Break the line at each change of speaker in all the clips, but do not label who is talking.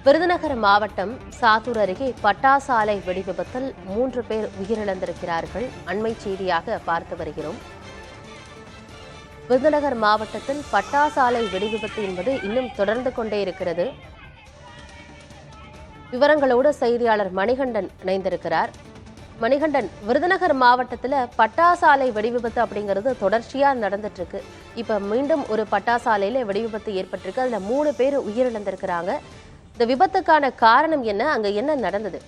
விருதுநகர் மாவட்டம் சாத்தூர் அருகே பட்டாசு ஆலை வெடி விபத்தில் 3 பேர் உயிரிழந்திருக்கிறார்கள். அண்மை செய்தியாக பார்த்து வருகிறோம். விருதுநகர் மாவட்டத்தில் பட்டாசு ஆலை வெடி விபத்து என்பது இன்னும் தொடர்ந்து கொண்டே இருக்கிறது. விவரங்களோடு செய்தியாளர் மணிகண்டன் இணைந்திருக்கிறார். மணிகண்டன், விருதுநகர் மாவட்டத்தில் பட்டாசு ஆலை வெடி விபத்து அப்படிங்கிறது தொடர்ச்சியா நடந்துட்டு இருக்கு. இப்ப மீண்டும் ஒரு பட்டாசு ஆலையில வெடி விபத்து ஏற்பட்டிருக்கு. அதுல 3 பேர் உயிரிழந்திருக்கிறாங்க. இந்த விபத்துக்கான காரணம் என்ன? அங்க என்ன நடந்தது?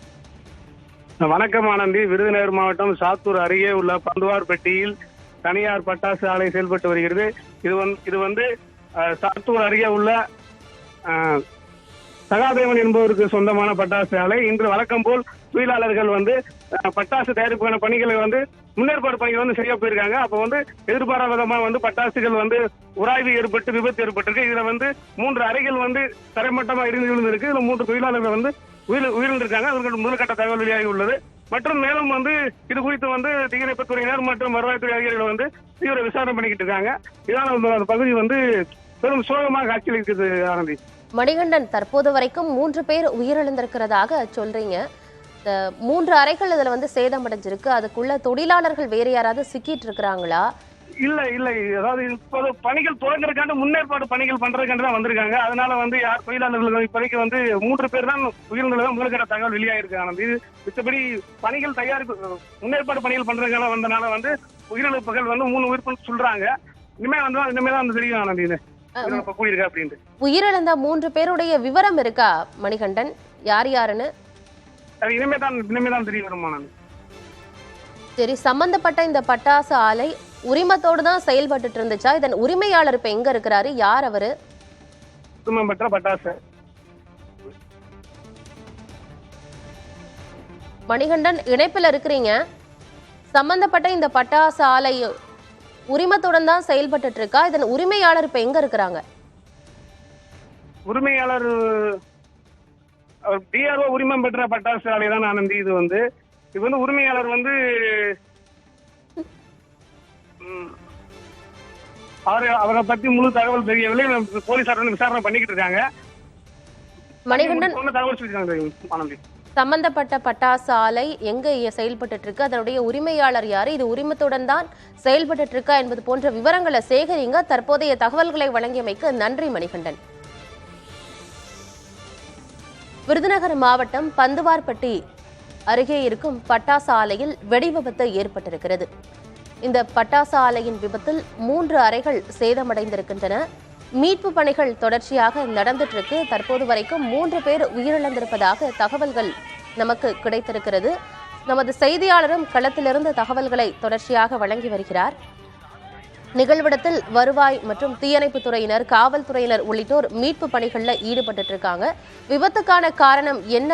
வணக்கம் ஆனந்தி. விருதுநகர் மாவட்டம் சாத்தூர் அருகே உள்ள பந்துவார்பட்டியில் தனியார் பட்டாசு ஆலை செயல்பட்டு வருகிறது. இது வந்து சாத்தூர் அருகே உள்ள சகாதேவன் என்பவருக்கு சொந்தமான பட்டாசு ஆலை. இன்று வழக்கம் போல் தொழிலாளர்கள் பட்டாசு தயாரிப்பான பணிகளை முன்னேற்பாடு பணிகள் சரியா போயிருக்காங்க. அப்ப எதிர்பாராத விதமா பட்டாசுகள் உராய்வு ஏற்பட்டு விபத்து ஏற்பட்டிருக்கு. இதுல 3 அறைகள் தரைமட்டமா இருந்து விழுந்திருக்கு. இதுல 3 தொழிலாளர்கள் உயிரிழந்திருக்காங்க. அவர்கள் முதல்கட்ட தகவல் வெளியாகி உள்ளது. மற்றும் மேலும் இது குறித்து தீயணைப்புத் துறையினர் மற்றும் வருவாய்த்துறை அதிகாரிகள் தீவிர விசாரணை பண்ணிக்கிட்டு இருக்காங்க. இதனால அந்த பகுதி பெரும் சோகமாக காட்சியில் இருக்குது. ஆனந்தி,
மணிகண்டன், தற்போது வரைக்கும் 3 பேர் உயிரிழந்திருக்கிறதாக சொல்றீங்க. 3 அறைகள் இதுல சேதமடைஞ்சிருக்கு. அதுக்குள்ள தொழிலாளர்கள் வேற யாராவது சிக்கிட்டு இருக்கிறாங்களா?
இல்ல, அதாவது இப்போது பணிகள் துவங்குறதுக்காண்டு முன்னேற்பாடு பணிகள் பண்றதுக்காண்டு தான் வந்திருக்காங்க. அதனால யார் தொழிலாளர்கள் இப்போதைக்கு 3 பேர் தான் உயிரிழந்ததாக முதல்கட்ட தகவல் வெளியாயிருக்கு. ஆனந்த், இது மிச்சபடி பணிகள் தயாரிப்பு முன்னேற்பாடு பணிகள் பண்றதுக்காக வந்தனால உயிரிழப்புகள் 3 உயிர்ப்பு சொல்றாங்க. இனிமேதான் தெரியும் ஆனந்த் இது கூடியிருக்கா அப்படின்ட்டு.
உயிரிழந்த 3 பேருடைய விவரம் இருக்கா மணிகண்டன்? யார் யாருன்னு
இனிமேதான் தெரிய வரும்.
சரி, சம்பந்தப்பட்ட இந்த பட்டாசு ஆலை உரிமத்தோடு தான் செயல்பட்டு இருந்துச்சா? இதன் உரிமையாளர் இப்ப எங்க இருக்கிறாரு? யார் அவரு?
உரிமம் பெற்ற பட்டாசு.
மணிகண்டன், இணைப்பில் இருக்கிறீங்க. சம்பந்தப்பட்ட இந்த பட்டாசு ஆலை உரிமத்துடன் தான் செயல்பட்டு இருக்கா? இதன் உரிமையாளர் இப்ப எங்க இருக்கிறாங்க?
உரிமையாளர் டிஆர்ஓ உரிமம் பெற்ற பட்டாசு ஆலை தான் ஆனந்தி. இது உரிமையாளர் அவரை பத்தி முழு தகவல் தெரியவில்லை. போலீசார் விசாரணை பண்ணிக்கிட்டு இருக்காங்க.
மணிகண்டன்,
தகவல் சொல்லிருக்காங்க ஆனந்தி.
சம்பந்தப்பட்ட பட்டாசு ஆலை எங்க செயல்பட்டு இருக்கு? அதனுடைய உரிமையாளர் யாரு? இது உரிமத்துடன் தான் செயல்பட்டு இருக்கா என்பது போன்ற விவரங்களை சேகரிங்க. தற்போதைய தகவல்களை வழங்கியமைக்கு நன்றி மணிகண்டன். விருதுநகர் மாவட்டம் பந்துவார்பட்டி அருகே இருக்கும் பட்டாசு ஆலையில் வெடி விபத்து ஏற்பட்டிருக்கிறது. இந்த பட்டாசு ஆலையின் விபத்தில் 3 அறைகள் சேதமடைந்திருக்கின்றன. மீட்பு பணிகள் தொடர்ச்சியாக நடந்துட்டு இருக்கு. தற்போது வரைக்கும் 3 பேர் உயிரிழந்திருப்பதாக தகவல்கள் நமக்கு கிடைத்திருக்கிறது. நமது செய்தியாளரும் களத்திலிருந்து தகவல்களை தொடர்ச்சியாக வழங்கி வருகிறார். நிகழ்விடத்தில் வருவாய் மற்றும் தீயணைப்பு துறையினர், காவல்துறையினர் உள்ளிட்டோர் மீட்பு பணிகளில் ஈடுபட்டு இருக்காங்க. விபத்துக்கான காரணம் என்ன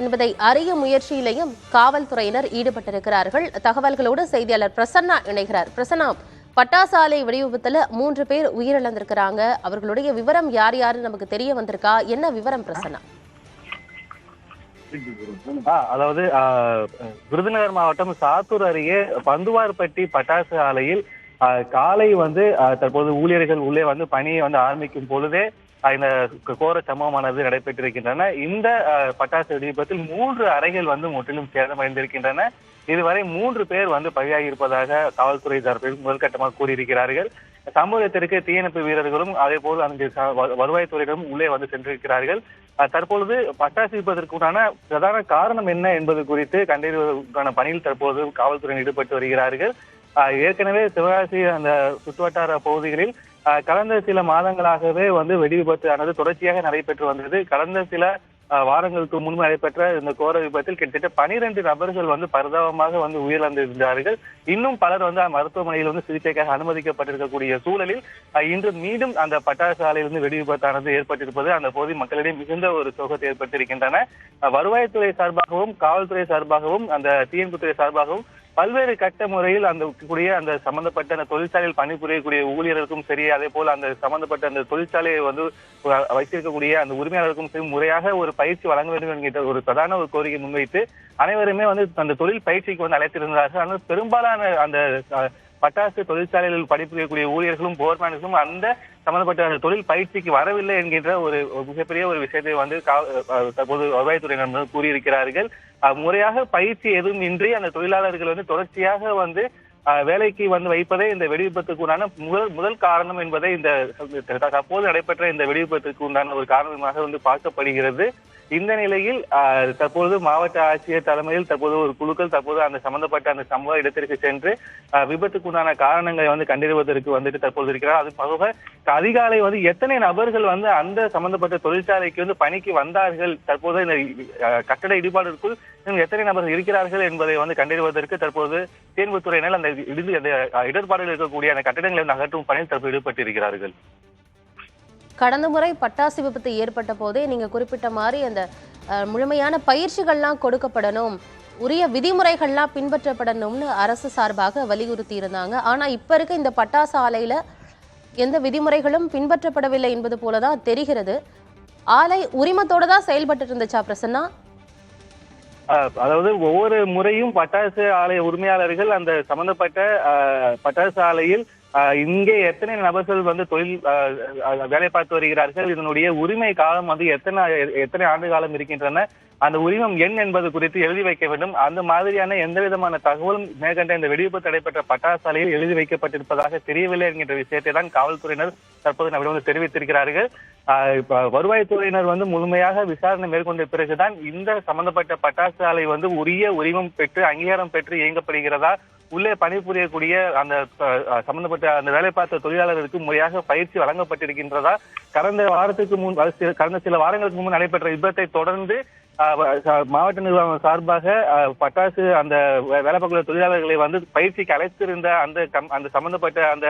என்பதை அறிய முயற்சியிலையும் காவல்துறையினர் ஈடுபட்டிருக்கிறார்கள். தகவல்களோடு செய்தியாளர் பிரசன்னா இணைகிறார். பிரசன்னா, பட்டாசு ஆலை வெடி விபத்துல 3 பேர் உயிரிழந்திருக்கிறாங்க. அவர்களுடைய விவரம் யார் யாரு நமக்கு தெரிய வந்திருக்கா? என்ன விவரம் பிரசன்னா?
அதாவது விருதுநகர் மாவட்டம் சாத்தூர் அருகே பந்துவார்பட்டி பட்டாசு ஆலையில் காலை தற்போது ஊழியர்கள் உள்ளே பணியை ஆரம்பிக்கும் பொழுதே இந்த கோர சம்பவமானது நடைபெற்றிருக்கின்றன. இந்த பட்டாசு வெடி விபத்தில் 3 அறைகள் முற்றிலும் சேதமடைந்திருக்கின்றன. இதுவரை 3 பேர் பலியாகி இருப்பதாக காவல்துறை தரப்பில் முதல்கட்டமாக கூறியிருக்கிறார்கள். சம்பவத்திற்கு தீயணைப்பு வீரர்களும் அதே போல் அங்கு வருவாய்த்துறையினரும் உள்ளே சென்றிருக்கிறார்கள். தற்பொழுது பட்டாசு விபத்திற்குண்டான பிரதான காரணம் என்ன என்பது குறித்து கண்டறிவதற்கான பணியில் தற்போது காவல்துறையினர் ஈடுபட்டு வருகிறார்கள். ஏற்கனவே சிவகாசி அந்த சுற்றுவட்டார பகுதிகளில் கடந்த சில மாதங்களாகவே வெடி விபத்தானது தொடர்ச்சியாக நடைபெற்று வந்தது. கடந்த சில வாரங்களுக்கு முன்பு நடைபெற்ற இந்த கோர விபத்தில் கிட்டத்தட்ட 12 நபர்கள் பரிதாபமாக உயிரிழந்திருந்தார்கள். இன்னும் பலர் மருத்துவமனையில் சிகிச்சைக்காக அனுமதிக்கப்பட்டிருக்கக்கூடிய சூழலில் இன்று மீண்டும் அந்த பட்டாசு ஆலையிலிருந்து வெடி விபத்தானது ஏற்பட்டிருப்பது அந்த பகுதி மக்களிடையே மிகுந்த ஒரு சோகத்தை ஏற்பட்டிருக்கின்றன. வருவாய்த்துறை சார்பாகவும் காவல்துறை சார்பாகவும் அந்த தீயணைப்புத்துறை சார்பாகவும் பல்வேறு கட்ட முறையில் அந்த சம்பந்தப்பட்ட அந்த தொழிற்சாலையில் பணிபுரியக்கூடிய ஊழியர்களுக்கும் சரி, அதே போல அந்த சம்பந்தப்பட்ட அந்த தொழிற்சாலையை வைத்திருக்கக்கூடிய அந்த உரிமையாளருக்கும் சரி முறையாக ஒரு பயிற்சி வழங்க வேண்டும் என்கிற ஒரு பிரதான ஒரு கோரிக்கை முன்வைத்து அனைவருமே அந்த தொழில் பயிற்சிக்கு அழைத்திருந்தார்கள். ஆனால் பெரும்பாலான அந்த பட்டாசு தொழிற்சாலைகளில் பணிபுரியக்கூடிய ஊழியர்களும் போர்மேன்களும் அந்த சம்பந்தப்பட்ட அந்த தொழில் பயிற்சிக்கு வரவில்லை என்கின்ற ஒரு மிகப்பெரிய ஒரு விஷயத்தை வந்து தற்போது வருவாய்த்துறையினர் கூறியிருக்கிறார்கள். முறையாக பயிற்சி எதுவும் இன்றி அந்த தொழிலாளர்கள் வந்து தொடர்ச்சியாக வந்து வேலைக்கு வந்து வைப்பதே இந்த வெடிவிபத்துக்கு உண்டான முதல் காரணம் என்பதை இந்த தற்போது நடைபெற்ற இந்த வெடிவிபத்துக்கு உண்டான ஒரு காரணமாக வந்து பார்க்கப்படுகிறது. இந்த நிலையில் தற்போது மாவட்ட ஆட்சியர் தலைமையில் தற்போது ஒரு குழுக்கள் தற்போது அந்த சம்பந்தப்பட்ட அந்த சம்பவ இடத்திற்கு சென்று விபத்துக்கு உண்டான காரணங்களை வந்து கண்டறிவதற்கு வந்துட்டு தற்போது இருக்கிறார். அது போக அதிகாலை வந்து எத்தனை நபர்கள் வந்து அந்த சம்பந்தப்பட்ட தொழிற்சாலைக்கு வந்து பணிக்கு வந்தார்கள், தற்போது இந்த கட்டட இடிபாடுக்குள் எத்தனை நபர்கள் இருக்கிறார்கள் என்பதை வந்து கண்டறிவதற்கு தற்போது தீர்வுத்துறையினர் அந்த இடர்பாடுகள் இருக்கக்கூடிய அந்த கட்டடங்களை அகற்றும் பணியில் தற்போது ஈடுபட்டிருக்கிறார்கள்.
கடந்த முறை பட்டாசு விபத்து ஏற்பட்ட போதே நீங்க குறிப்பிட்ட மாதிரி அந்த முழுமையான பயிற்சிகள்லாம் கொடுக்கப்படணும், உரிய விதிமுறைகள்லாம் பின்பற்றப்படணும்னு அரசு சார்பாக வலியுறுத்தி இருந்தாங்க. ஆனா இப்ப இருக்க இந்த பட்டாசு ஆலையில எந்த விதிமுறைகளும் பின்பற்றப்படவில்லை என்பது போலதான் தெரிகிறது. ஆலை உரிமத்தோட தான் செயல்பட்டு இருந்துச்சா பிரசன்னா?
அதாவது ஒவ்வொரு முறையும் பட்டாசு ஆலை உரிமையாளர்கள் அந்த சம்பந்தப்பட்ட பட்டாசு ஆலையில் இங்கே எத்தனை நபர்கள் வந்து தொழில் வேலை பார்த்து வருகிறார்கள், இதனுடைய உரிமை காலம் வந்து எத்தனை ஆண்டு காலம் இருக்கின்றன, அந்த உரிமம் எண் என்பது குறித்து எழுதி வைக்க வேண்டும். அந்த மாதிரியான எந்த விதமான தகவலும் மேற்கண்ட இந்த வெடிவிபத்து நடைபெற்ற பட்டாசு ஆலையில் எழுதி வைக்கப்பட்டிருப்பதாக தெரியவில்லை என்கின்ற விஷயத்தை தான் காவல்துறையினர் தற்போது நம்மிடம் வந்து தெரிவித்திருக்கிறார்கள். வருவாய்த்துறையினர் வந்து முழுமையாக விசாரணை மேற்கொண்ட பிறகுதான் இந்த சம்பந்தப்பட்ட பட்டாசு ஆலை வந்து உரிய உரிமம் பெற்று அங்கீகாரம் பெற்று இயங்கப்படுகிறதா, உள்ளே பணிபுரியக்கூடிய அந்த சம்பந்தப்பட்ட அந்த வேலை பார்த்த தொழிலாளர்களுக்கு முறையாக பயிற்சி வழங்கப்பட்டிருக்கின்றதா, கடந்த சில வாரங்களுக்கு முன்பு நடைபெற்ற விபத்தை தொடர்ந்து மாவட்ட நிர்வாகம் சார்பாக பட்டாசு அந்த வேலை பார்க்கிற தொழிலாளர்களை வந்து பயிற்சிக்கு அழைத்திருந்த அந்த சம்பந்தப்பட்ட அந்த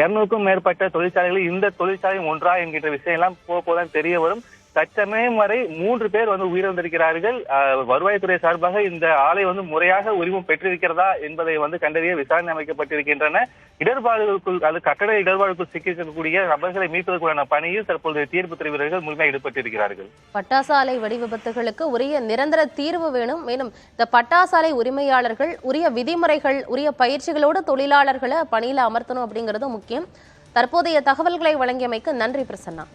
200க்கும் மேற்பட்ட தொழிற்சாலைகளில் இந்த தொழிற்சாலை ஒன்றா என்கின்ற விஷயம் எல்லாம் போதான் தெரிய வரும். தற்சமயம் வரை 3 பேர் வந்து உயிரிழந்திருக்கிறார்கள். வருவாய்த்துறை சார்பாக இந்த ஆலை வந்து முறையாக உரிமம் பெற்றிருக்கிறதா என்பதை வந்து கண்டறிய விசாரணை அமைக்கப்பட்டிருக்கின்றன. இடர்பாடுகளுக்குள் அது கட்டட இடர்பாடுக்குள் சிக்கியிருக்கக்கூடிய நபர்களை மீட்பதற்கான பணியில் தற்போது தீர்ப்புத்துறை வீரர்கள் முழுமையாக ஈடுபட்டிருக்கிறார்கள்.
பட்டாசு ஆலை வெடி விபத்துகளுக்கு உரிய நிரந்தர தீர்வு வேணும். மேலும் இந்த பட்டாசு ஆலை உரிமையாளர்கள் உரிய விதிமுறைகள் உரிய பயிற்சிகளோடு தொழிலாளர்களை பணியில அமர்த்தணும் அப்படிங்கிறது முக்கியம். தற்போதைய தகவல்களை வழங்கியமைக்கு நன்றி பிரசன்னா.